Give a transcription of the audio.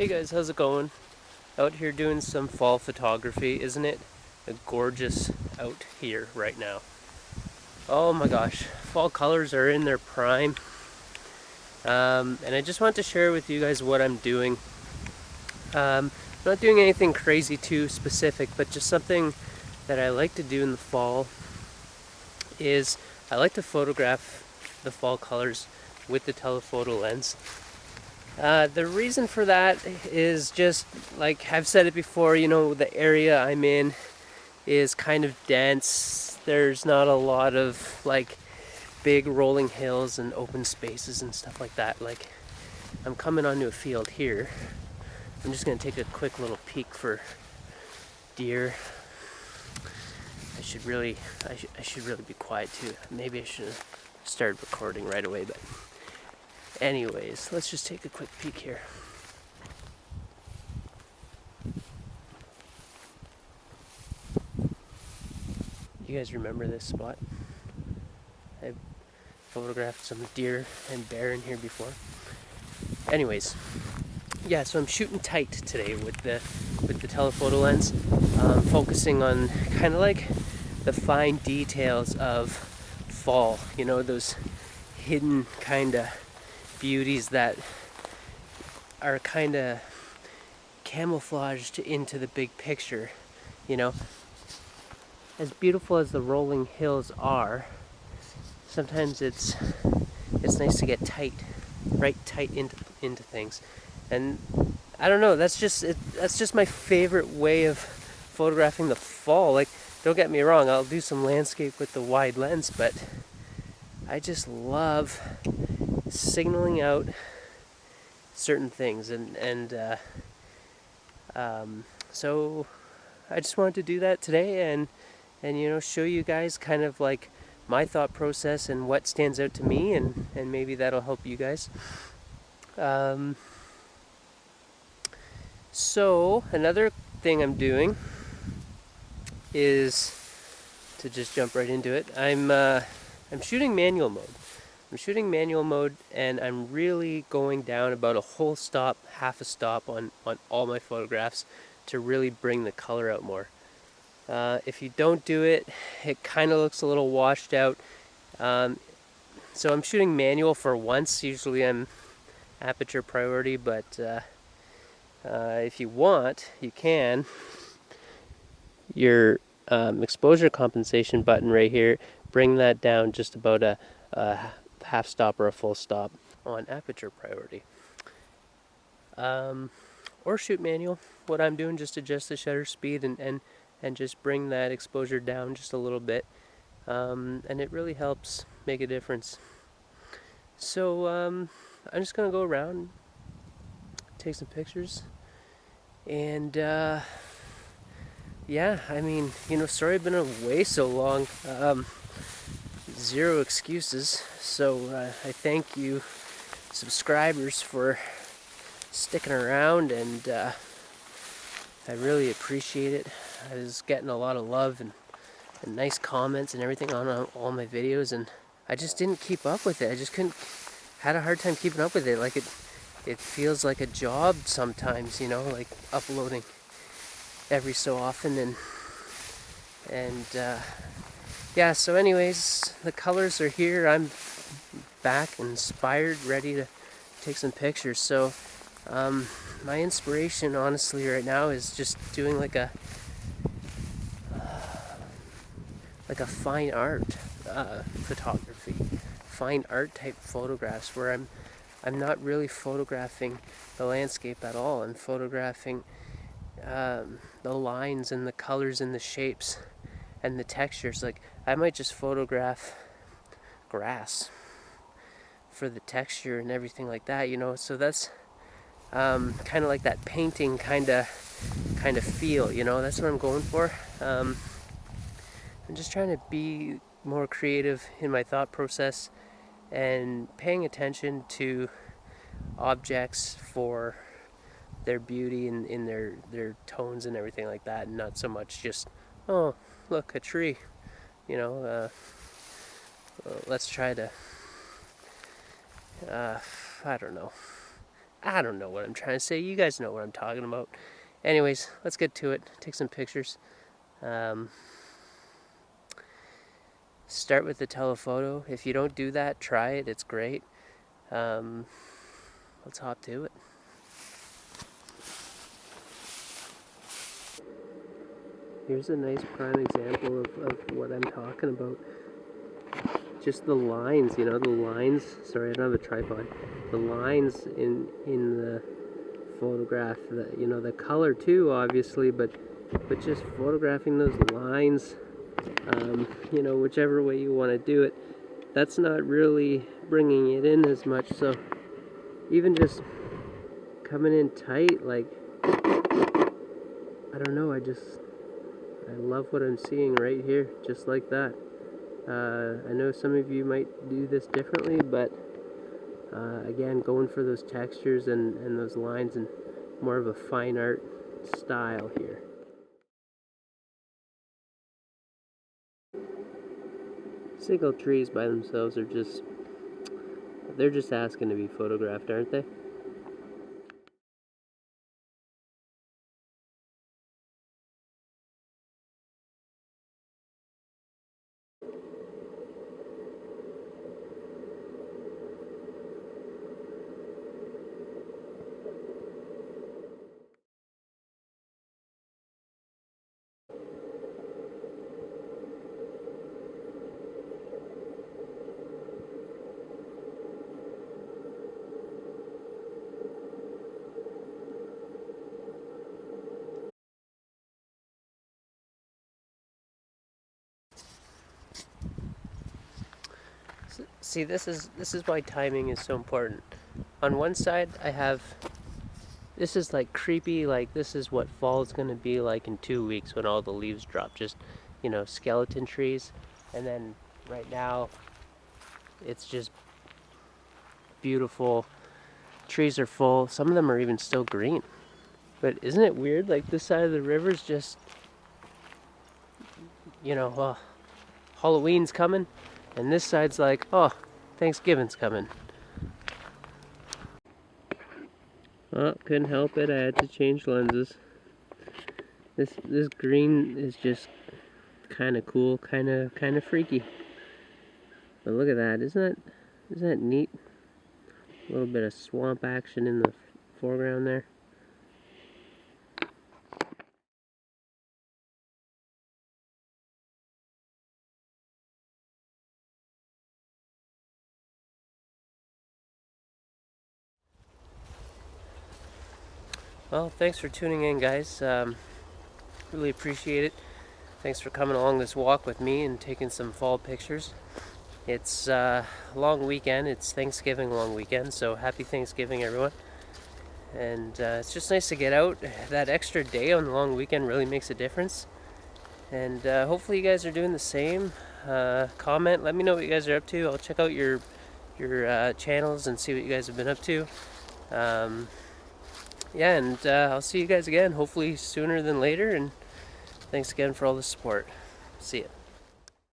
Hey guys, how's it going? Out here doing some fall photography, isn't it gorgeous out here right now? Oh my gosh, fall colors are in their prime. And I just want to share with you guys what I'm doing. I'm not doing anything crazy too specific, but just something that I like to do in the fall is I like to photograph the fall colors with the telephoto lens. The reason for that is just like I've said it before, the area I'm in is kind of dense. There's not a lot of like big rolling hills and open spaces and stuff like that. Like I'm coming onto a field here. I'm just gonna take a quick little peek for deer. I should really be quiet too. Maybe I should have started recording right away, but anyways, let's just take a quick peek here. You guys remember this spot? I've photographed some deer and bear in here before. Anyways, yeah, so I'm shooting tight today with the telephoto lens, focusing on kind of like the fine details of fall. You know, those hidden kind of beauties that are kind of camouflaged into the big picture. You know, as beautiful as the rolling hills are, sometimes it's nice to get tight, right tight into things. And I don't know, that's just my favorite way of photographing the fall. Like, don't get me wrong, I'll do some landscape with the wide lens, but I just love signaling out certain things, so I just wanted to do that today and show you guys kind of like my thought process and what stands out to me, and maybe that'll help you guys. So another thing I'm doing is to just jump right into it. I'm shooting manual mode. And I'm really going down about a whole stop, half a stop on all my photographs to really bring the color out more. If you don't do it, it kind of looks a little washed out. So I'm shooting manual for once. Usually I'm aperture priority, but if you want, you can. Your exposure compensation button right here, bring that down just about a half stop or a full stop on aperture priority. Or shoot manual. What I'm doing, just adjust the shutter speed and just bring that exposure down just a little bit. And it really helps make a difference. So I'm just going to go around, take some pictures, and yeah, I mean, sorry I've been away so long. Zero excuses. So I thank you, subscribers, for sticking around, and I really appreciate it. I was getting a lot of love and nice comments and everything on all my videos, and I just didn't keep up with it. I just had a hard time keeping up with it. Like it feels like a job sometimes, like uploading every so often, and yeah, so anyways, the colors are here. I'm back, inspired, ready to take some pictures. So my inspiration, honestly, right now is just doing like a fine art photography, fine art type photographs, where I'm not really photographing the landscape at all. I'm photographing the lines and the colors and the shapes and the textures. Like, I might just photograph grass for the texture and everything like that, so that's kind of like that painting kind of feel, that's what I'm going for. I'm just trying to be more creative in my thought process and paying attention to objects for their beauty and in their tones and everything like that, and not so much just, oh, look, a tree, let's try to I don't know, I don't know what I'm trying to say. You guys know what I'm talking about. Anyways, let's get to it. Take some pictures. Start with the telephoto. If you don't do that, try it. It's great. Let's hop to it. Here's a nice prime example of what I'm talking about. Just the lines, you know, the lines. Sorry, I don't have a tripod. The lines in the photograph, you know, the color too, obviously, but just photographing those lines, you know, whichever way you want to do it, that's not really bringing it in as much. So even just coming in tight, like, I don't know, I love what I'm seeing right here, just like that. I know some of you might do this differently, but again, going for those textures and those lines and more of a fine art style here. Single trees by themselves are they're just asking to be photographed, aren't they? See, this is why timing is so important. On one side, I have this is like creepy, like this is what fall is going to be like in 2 weeks when all the leaves drop, just, you know, skeleton trees. And then right now it's just beautiful. Trees are full. Some of them are even still green. But isn't it weird, like this side of the river's just, you know, Halloween's coming, and this side's like, oh, Thanksgiving's coming. Oh, couldn't help it. I had to change lenses. This green is just kind of cool, kind of freaky. But look at that! Isn't that neat? A little bit of swamp action in the foreground there. Well, thanks for tuning in, guys. Really appreciate it. Thanks for coming along this walk with me and taking some fall pictures. It's a long weekend. It's Thanksgiving long weekend, so happy Thanksgiving, everyone. And it's just nice to get out. That extra day on the long weekend really makes a difference. And hopefully you guys are doing the same. Comment, let me know what you guys are up to. I'll check out your channels and see what you guys have been up to. Yeah, and I'll see you guys again, hopefully sooner than later. And thanks again for all the support. See ya.